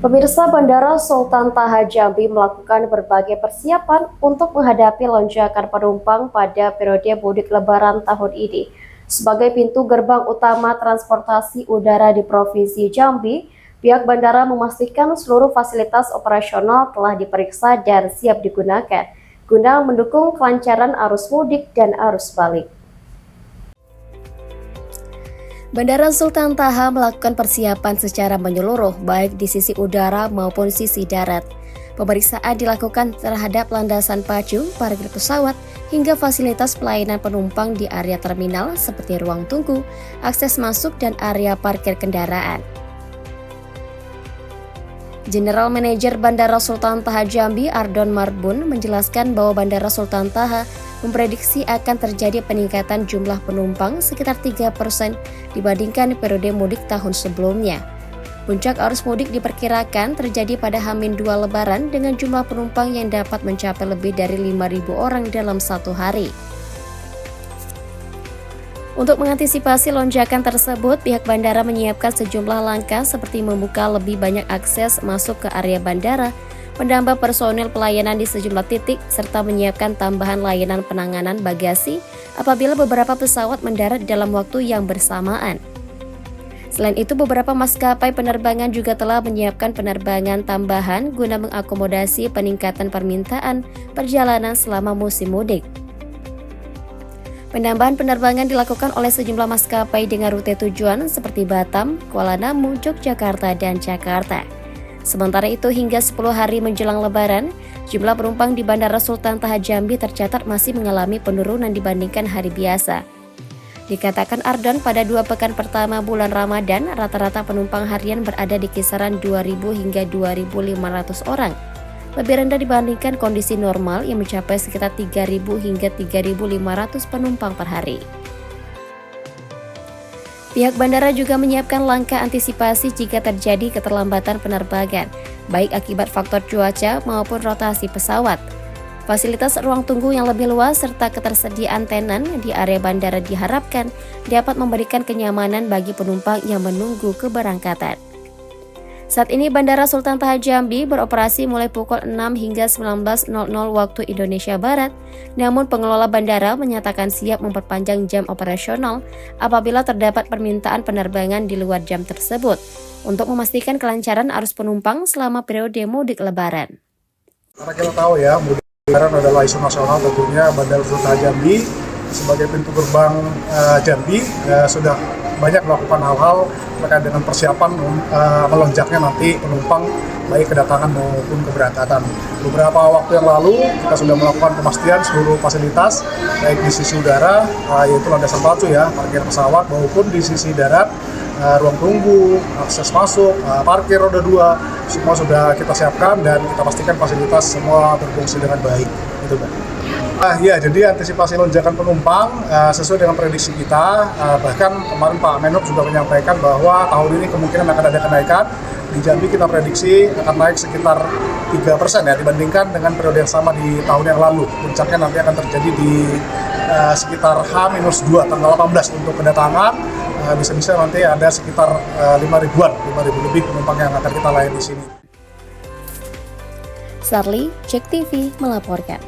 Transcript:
Pemirsa, Bandara Sultan Taha Jambi melakukan berbagai persiapan untuk menghadapi lonjakan penumpang pada periode mudik Lebaran tahun ini. Sebagai pintu gerbang utama transportasi udara di Provinsi Jambi, pihak bandara memastikan seluruh fasilitas operasional telah diperiksa dan siap digunakan guna mendukung kelancaran arus mudik dan arus balik. Bandara Sultan Taha melakukan persiapan secara menyeluruh, baik di sisi udara maupun sisi darat. Pemeriksaan dilakukan terhadap landasan pacu, parkir pesawat, hingga fasilitas pelayanan penumpang di area terminal seperti ruang tunggu, akses masuk, dan area parkir kendaraan. General Manager Bandara Sultan Taha Jambi, Ardon Marbun, menjelaskan bahwa Bandara Sultan Taha memprediksi akan terjadi peningkatan jumlah penumpang sekitar 3% dibandingkan periode mudik tahun sebelumnya. Puncak arus mudik diperkirakan terjadi pada H-2 Lebaran dengan jumlah penumpang yang dapat mencapai lebih dari 5.000 orang dalam satu hari. Untuk mengantisipasi lonjakan tersebut, pihak bandara menyiapkan sejumlah langkah seperti membuka lebih banyak akses masuk ke area bandara, menambah personil pelayanan di sejumlah titik, serta menyiapkan tambahan layanan penanganan bagasi apabila beberapa pesawat mendarat dalam waktu yang bersamaan. Selain itu, beberapa maskapai penerbangan juga telah menyiapkan penerbangan tambahan guna mengakomodasi peningkatan permintaan perjalanan selama musim mudik. Penambahan penerbangan dilakukan oleh sejumlah maskapai dengan rute tujuan seperti Batam, Kuala Namu, Yogyakarta, dan Jakarta. Sementara itu, hingga 10 hari menjelang Lebaran, jumlah penumpang di Bandara Sultan Taha Jambi tercatat masih mengalami penurunan dibandingkan hari biasa. Dikatakan Ardon, pada 2 pekan pertama bulan Ramadan, rata-rata penumpang harian berada di kisaran 2.000 hingga 2.500 orang. Lebih rendah dibandingkan kondisi normal yang mencapai sekitar 3.000 hingga 3.500 penumpang per hari. Pihak bandara juga menyiapkan langkah antisipasi jika terjadi keterlambatan penerbangan, baik akibat faktor cuaca maupun rotasi pesawat. Fasilitas ruang tunggu yang lebih luas serta ketersediaan tenan di area bandara diharapkan dapat memberikan kenyamanan bagi penumpang yang menunggu keberangkatan. Saat ini Bandara Sultan Taha Jambi beroperasi mulai pukul 6 hingga 19.00 waktu Indonesia Barat, namun pengelola bandara menyatakan siap memperpanjang jam operasional apabila terdapat permintaan penerbangan di luar jam tersebut, untuk memastikan kelancaran arus penumpang selama periode mudik Lebaran. Karena kita tahu ya, mudik Lebaran adalah isu nasional, tentunya Bandara Sultan Taha Jambi sebagai pintu gerbang Jambi sudah banyak melakukan hal-hal terkait dengan persiapan melonjaknya nanti penumpang baik kedatangan maupun keberangkatan. Beberapa waktu yang lalu kita sudah melakukan pemastian seluruh fasilitas baik di sisi udara yaitu landasan pacu ya, parkir pesawat, maupun di sisi darat, ruang tunggu, akses masuk, parkir roda 2, semua sudah kita siapkan dan kita pastikan fasilitas semua berfungsi dengan baik. Itu Pak. Ya, jadi antisipasi lonjakan penumpang sesuai dengan prediksi kita, bahkan kemarin Pak Menhub juga menyampaikan bahwa tahun ini kemungkinan akan ada kenaikan. Di Jambi kita prediksi akan naik sekitar 3% ya dibandingkan dengan periode yang sama di tahun yang lalu. Puncaknya nanti akan terjadi di sekitar H-2 tanggal 18 untuk kedatangan. Bisa-bisa nanti ada sekitar 5.000 lebih penumpang yang akan kita layani di sini. Sarli, Cek TV melaporkan.